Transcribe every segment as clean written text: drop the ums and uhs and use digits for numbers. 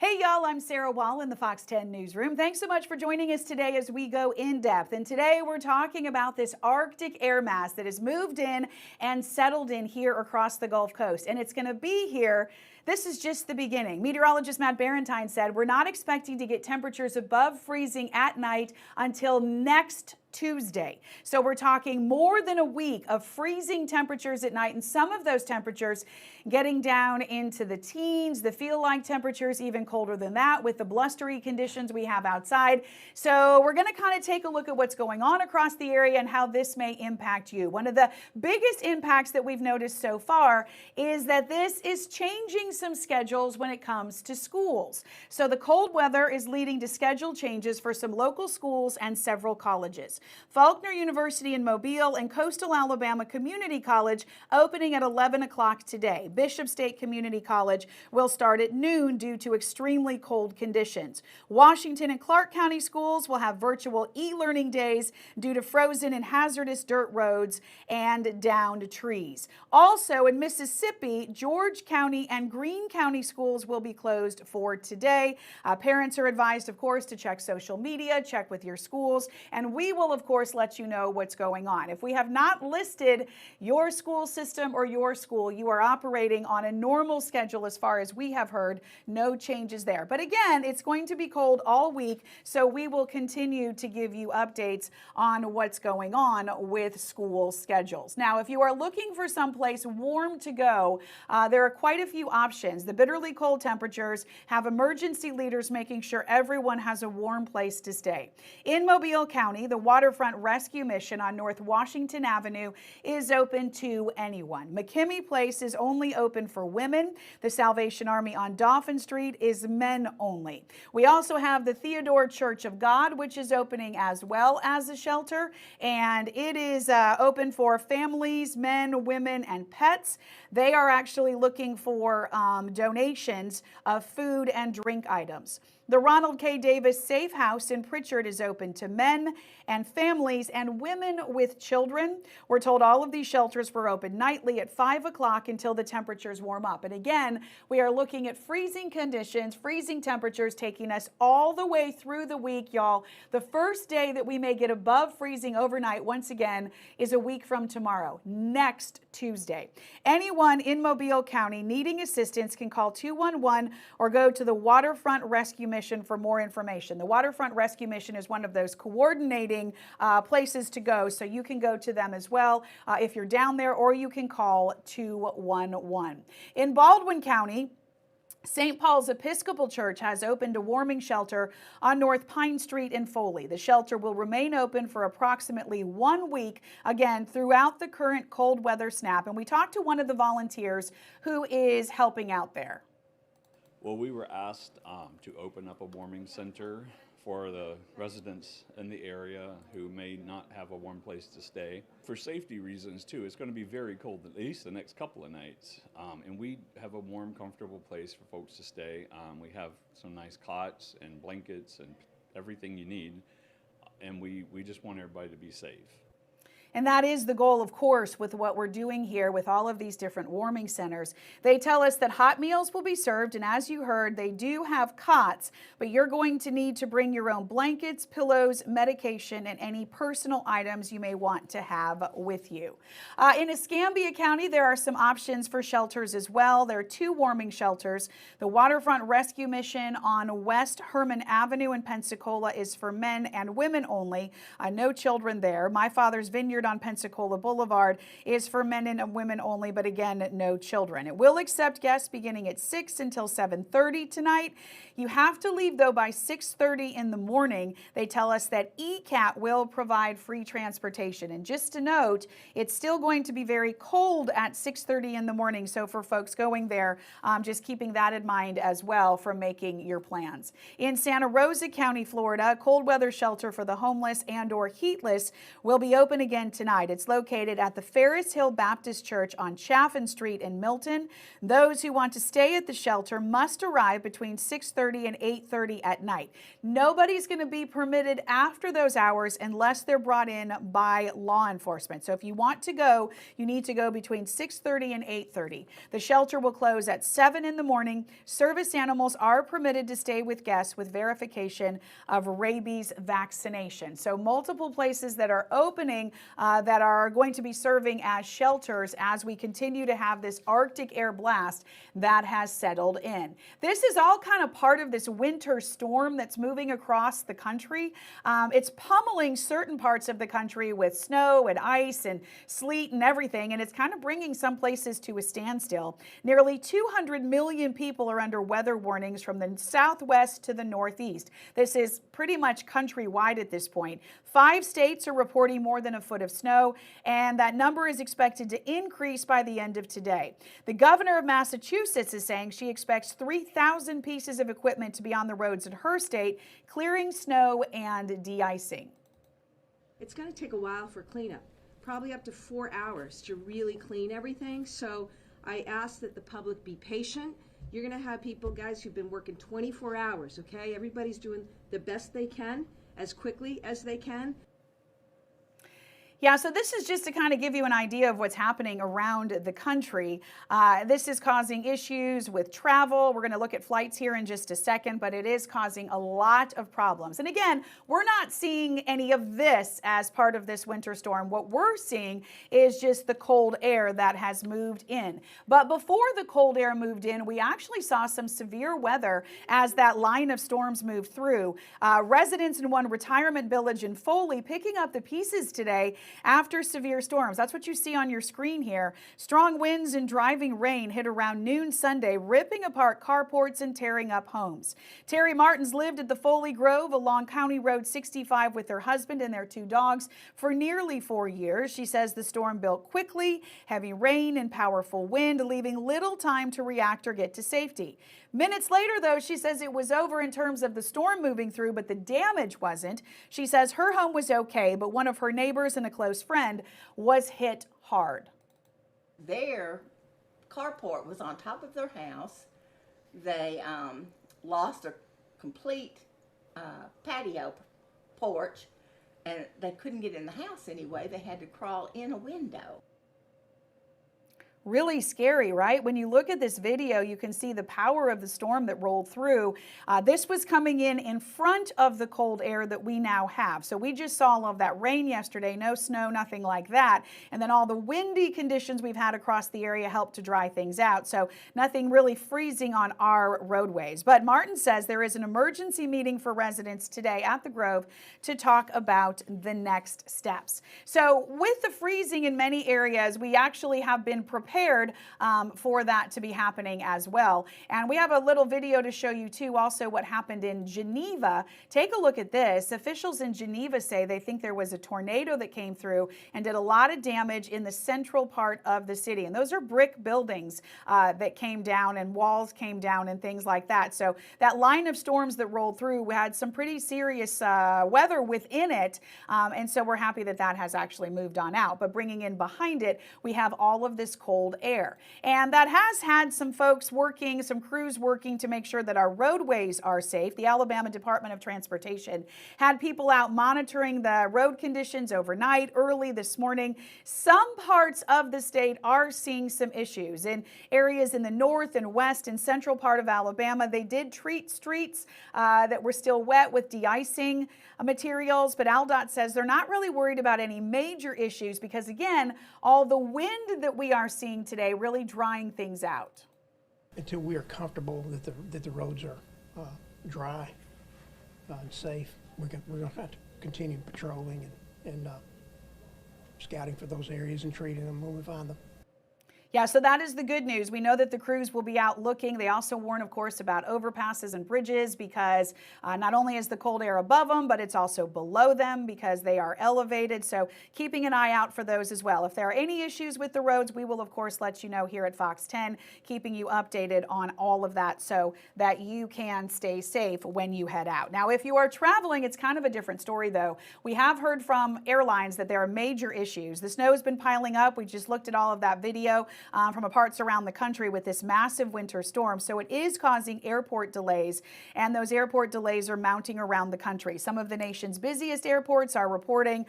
Hey y'all, I'm Sarah Wall in the Fox 10 newsroom. Thanks so much for joining us today as we go in depth. And today we're talking about this Arctic air mass that has moved in and settled in here across the Gulf Coast. And it's going to be here. This is just the beginning. Meteorologist Matt Barentine said we're not expecting to get temperatures above freezing at night until next Tuesday. So we're talking more than a week of freezing temperatures at night, and some of those temperatures getting down into the teens, the feel-like temperatures even colder than that with the blustery conditions we have outside. So we're going to kind of take a look at what's going on across the area and how this may impact you. One of the biggest impacts that we've noticed so far is that this is changing some schedules when it comes to schools. So the cold weather is leading to schedule changes for some local schools and several colleges. Faulkner University in Mobile and Coastal Alabama Community College opening at 11 o'clock today. Bishop State Community College will start at noon due to extremely cold conditions. Washington and Clark County schools will have virtual e-learning days due to frozen and hazardous dirt roads and downed trees. Also in Mississippi, George County and Greene County schools will be closed for today. Parents are advised, of course, to check social media, check with your schools, and we will, of course, let you know what's going on. If we have not listed your school system or your school, you are operating on a normal schedule as far as we have heard. No changes there. But again, it's going to be cold all week, so we will continue to give you updates on what's going on with school schedules. Now, if you are looking for someplace warm to go, there are quite a few options. The bitterly cold temperatures have emergency leaders making sure everyone has a warm place to stay. In Mobile County, the Waterfront Rescue Mission on North Washington Avenue is open to anyone. McKimmy Place is only open for women. The Salvation Army on Dauphin Street is men only. We also have the Theodore Church of God, which is opening as well as a shelter, and it is open for families, men, women, and pets. They are actually looking for donations of food and drink items. The Ronald K. Davis Safe House in Pritchard is open to men and families and women with children. We're told all of these shelters were open nightly at 5 o'clock until the temperatures warm up. And again, we are looking at freezing conditions, freezing temperatures taking us all the way through the week, y'all. The first day that we may get above freezing overnight, once again, is a week from tomorrow, next Tuesday. Anyone in Mobile County needing assistance can call 211 or go to the Waterfront Rescue Mission for more information. The Waterfront Rescue Mission is one of those coordinating places to go, so you can go to them as well if you're down there, or you can call 211. In Baldwin County, St. Paul's Episcopal Church has opened a warming shelter on North Pine Street in Foley. The shelter will remain open for approximately 1 week, again, throughout the current cold weather snap. And we talked to one of the volunteers who is helping out there. Well, we were asked to open up a warming center for the residents in the area who may not have a warm place to stay. For safety reasons too, it's going to be very cold at least the next couple of nights. And we have a warm, comfortable place for folks to stay. We have some nice cots and blankets and everything you need. And we just want everybody to be safe. And that is the goal, of course, with what we're doing here with all of these different warming centers. They tell us that hot meals will be served, and as you heard, they do have cots, but you're going to need to bring your own blankets, pillows, medication, and any personal items you may want to have with you. In Escambia County, there are some options for shelters as well. There are 2 warming shelters. The Waterfront Rescue Mission on West Herman Avenue in Pensacola is for men and women only. No children there. My Father's Vineyard on Pensacola Boulevard is for men and women only, but again, no children. It will accept guests beginning at 6 until 7:30 tonight. You have to leave, though, by 6:30 in the morning. They tell us that ECAT will provide free transportation. And just to note, it's still going to be very cold at 6:30 in the morning. So for folks going there, just keeping that in mind as well for making your plans. In Santa Rosa County, Florida, a cold weather shelter for the homeless and or heatless will be open again p.m. tonight. It's located at the Ferris Hill Baptist Church on Chaffin Street in Milton. Those who want to stay at the shelter must arrive between 6:30 and 8:30 at night. Nobody's going to be permitted after those hours unless they're brought in by law enforcement. So if you want to go, you need to go between 6:30 and 8:30. The shelter will close at 7 in the morning. Service animals are permitted to stay with guests with verification of rabies vaccination. So multiple places that are opening that are going to be serving as shelters as we continue to have this Arctic air blast that has settled in. This is all kind of part of this winter storm that's moving across the country. It's pummeling certain parts of the country with snow and ice and sleet and everything, and it's kind of bringing some places to a standstill. Nearly 200 million people are under weather warnings from the southwest to the northeast. This is pretty much countrywide at this point. 5 states are reporting more than a foot of snow, and that number is expected to increase by the end of today. The governor of Massachusetts is saying she expects 3,000 pieces of equipment to be on the roads in her state, clearing snow and de-icing. It's going to take a while for cleanup, probably up to 4 hours to really clean everything. So I ask that the public be patient. You're going to have people, guys, who've been working 24 hours, okay? Everybody's doing the best they can, as quickly as they can. Yeah, so this is just to kind of give you an idea of what's happening around the country. This is causing issues with travel. We're going to look at flights here in just a second, but it is causing a lot of problems. And again, we're not seeing any of this as part of this winter storm. What we're seeing is just the cold air that has moved in. But before the cold air moved in, we actually saw some severe weather as that line of storms moved through. Residents in one retirement village in Foley picking up the pieces today after severe storms. That's what you see on your screen here. Strong winds and driving rain hit around noon Sunday, ripping apart carports and tearing up homes. Terry Martins lived at the Foley Grove along County Road 65 with her husband and their 2 dogs for nearly 4 years. She says the storm built quickly, heavy rain and powerful wind, leaving little time to react or get to safety. Minutes later, though, she says it was over in terms of the storm moving through, but the damage wasn't. She says her home was okay, but one of her neighbors and a close friend was hit hard. Their carport was on top of their house. They lost a complete patio porch, and they couldn't get in the house anyway. They had to crawl in a window. Really scary, right? When you look at this video, you can see the power of the storm that rolled through. This was coming in front of the cold air that we now have. So we just saw all of that rain yesterday, no snow, nothing like that. And then all the windy conditions we've had across the area helped to dry things out. So nothing really freezing on our roadways. But Martin says there is an emergency meeting for residents today at the Grove to talk about the next steps. So with the freezing in many areas, we actually have been prepared for that to be happening as well. And we have a little video to show you too also what happened in Geneva. Take a look at this. Officials in Geneva say they think there was a tornado that came through and did a lot of damage in the central part of the city. And those are brick buildings that came down and walls came down and things like that. So that line of storms that rolled through had some pretty serious weather within it. And so we're happy that that has actually moved on out. But bringing in behind it, we have all of this cold air. And that has had some folks working, some crews working to make sure that our roadways are safe. The Alabama Department of Transportation had people out monitoring the road conditions overnight, early this morning. Some parts of the state are seeing some issues. In areas in the north and west and central part of Alabama, they did treat streets that were still wet with de-icing materials, but AlDOT says they're not really worried about any major issues because, again, all the wind that we are seeing today really drying things out. Until we are comfortable that the roads are dry and safe, we're going to have to continue patrolling and scouting for those areas and treating them when we find them. Yeah, so that is the good news. We know that the crews will be out looking. They also warn, of course, about overpasses and bridges because not only is the cold air above them, but it's also below them because they are elevated. So keeping an eye out for those as well. If there are any issues with the roads, we will, of course, let you know here at Fox 10, keeping you updated on all of that so that you can stay safe when you head out. Now, if you are traveling, it's kind of a different story, though. We have heard from airlines that there are major issues. The snow has been piling up. We just looked at all of that video from parts around the country with this massive winter storm. So it is causing airport delays, and those airport delays are mounting around the country. Some of the nation's busiest airports are reporting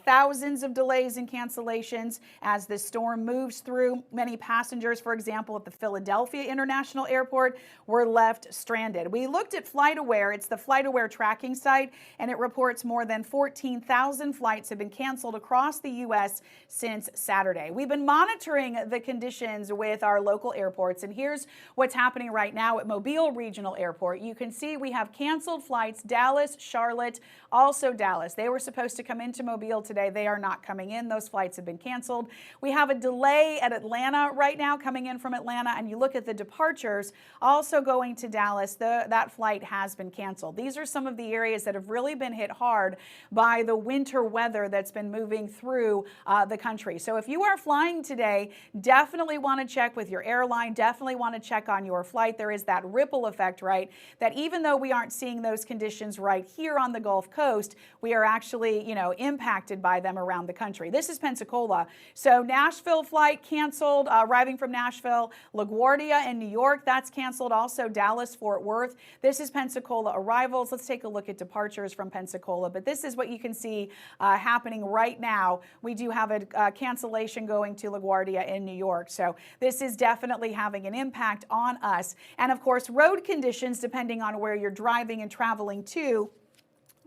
thousands of delays and cancellations as this storm moves through. Many passengers, for example, at the Philadelphia International Airport were left stranded. We looked at FlightAware. It's the FlightAware tracking site, and it reports more than 14,000 flights have been canceled across the U.S. since Saturday. We've been monitoring the conditions with our local airports, and here's what's happening right now at Mobile Regional Airport. You can see we have canceled flights, Dallas, Charlotte, also Dallas. They were supposed to come into Mobile today. They are not coming in. Those flights have been canceled. We have a delay at Atlanta right now, coming in from Atlanta, and you look at the departures also going to Dallas. That flight has been canceled. These are some of the areas that have really been hit hard by the winter weather that's been moving through the country. So if you are flying today, definitely want to check with your airline, definitely want to check on your flight. There is that ripple effect, right? That even though we aren't seeing those conditions right here on the Gulf Coast, we are actually, impacted by them around the country. This is Pensacola. So Nashville flight canceled, arriving from Nashville. LaGuardia in New York, that's canceled. Also Dallas, Fort Worth. This is Pensacola arrivals. Let's take a look at departures from Pensacola. But this is what you can see happening right now. We do have a cancellation going to LaGuardia in New York. So this is definitely having an impact on us. And of course, road conditions, depending on where you're driving and traveling to,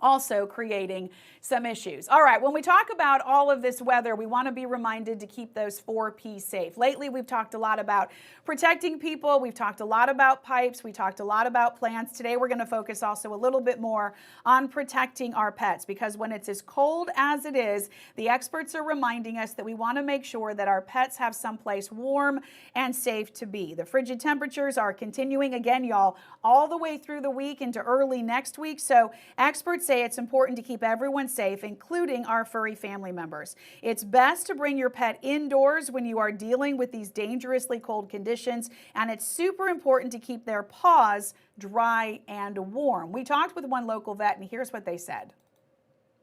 also creating some issues. All right, when we talk about all of this weather, we want to be reminded to keep those 4 P's safe. Lately, we've talked a lot about protecting people. We've talked a lot about pipes. We talked a lot about plants. Today, we're going to focus also a little bit more on protecting our pets, because when it's as cold as it is, the experts are reminding us that we want to make sure that our pets have someplace warm and safe to be. The frigid temperatures are continuing again, y'all, all the way through the week into early next week. So experts say it's important to keep everyone safe, including our furry family members. It's best to bring your pet indoors when you are dealing with these dangerously cold conditions, and it's super important to keep their paws dry and warm. We talked with one local vet, and here's what they said.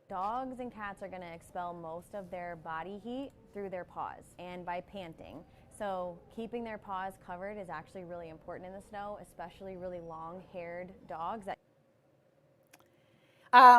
Dogs and cats are going to expel most of their body heat through their paws and by panting. So keeping their paws covered is actually really important in the snow, especially really long-haired dogs.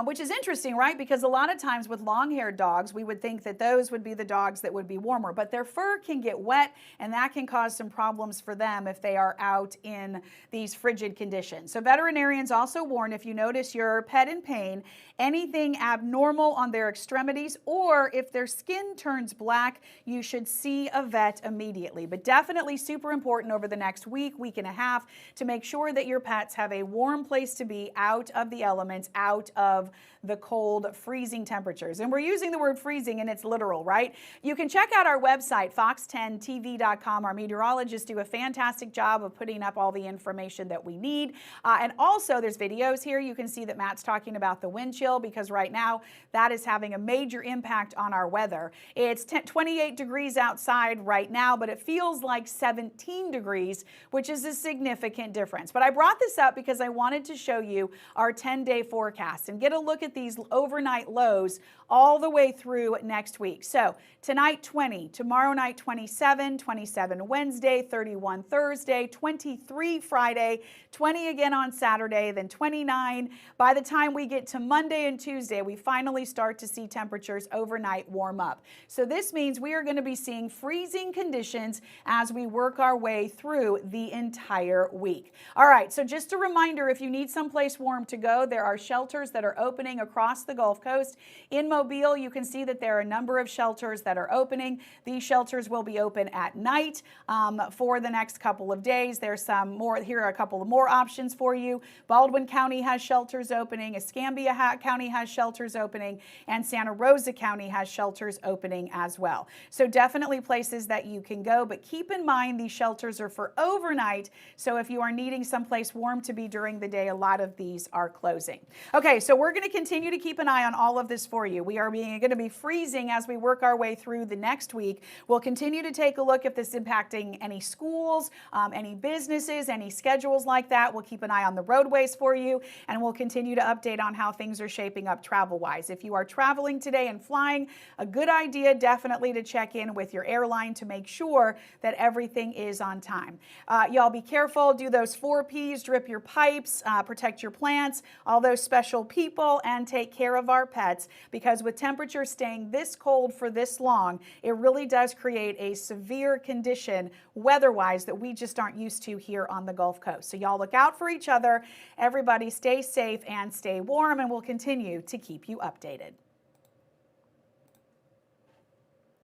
Which is interesting, right? Because a lot of times with long-haired dogs, we would think that those would be the dogs that would be warmer, but their fur can get wet, and that can cause some problems for them if they are out in these frigid conditions. So veterinarians also warn, if you notice your pet in pain, anything abnormal on their extremities, or if their skin turns black, you should see a vet immediately. But definitely super important over the next week, week and a half, to make sure that your pets have a warm place to be, out of the elements, out of the cold, freezing temperatures. And we're using the word freezing, and it's literal, right? You can check out our website, fox10tv.com. Our meteorologists do a fantastic job of putting up all the information that we need. And also, there's videos here. You can see that Matt's talking about the wind chill, because right now that is having a major impact on our weather. It's 28 degrees outside right now, but it feels like 17 degrees, which is a significant difference. But I brought this up because I wanted to show you our 10-day forecast and get a look at these overnight lows all the way through next week. So tonight 20, tomorrow night 27, 27 Wednesday, 31 Thursday, 23 Friday, 20 again on Saturday, then 29. By the time we get to Monday and Tuesday, we finally start to see temperatures overnight warm up. So this means we are going to be seeing freezing conditions as we work our way through the entire week. All right, so just a reminder, if you need someplace warm to go, there are shelters that that are opening across the Gulf Coast. In Mobile, you can see that there are a number of shelters that are opening. These shelters will be open at night for the next couple of days. There's some more, here are a couple of more options for you. Baldwin County has shelters opening, Escambia County has shelters opening, and Santa Rosa County has shelters opening as well. So definitely places that you can go, but keep in mind these shelters are for overnight, so if you are needing someplace warm to be during the day, a lot of these are closing. Okay, so we're going to continue to keep an eye on all of this for you. We are going to be freezing as we work our way through the next week. We'll continue to take a look if this is impacting any schools, any businesses, any schedules like that. We'll keep an eye on the roadways for you, and we'll continue to update on how things are shaping up travel-wise. If you are traveling today and flying, a good idea definitely to check in with your airline to make sure that everything is on time. Y'all be careful, do those 4 Ps, drip your pipes, protect your plants, all those special people, and take care of our pets, because with temperatures staying this cold for this long, it really does create a severe condition weather-wise that we just aren't used to here on the Gulf Coast. So y'all look out for each other, everybody stay safe and stay warm, and we'll continue to keep you updated.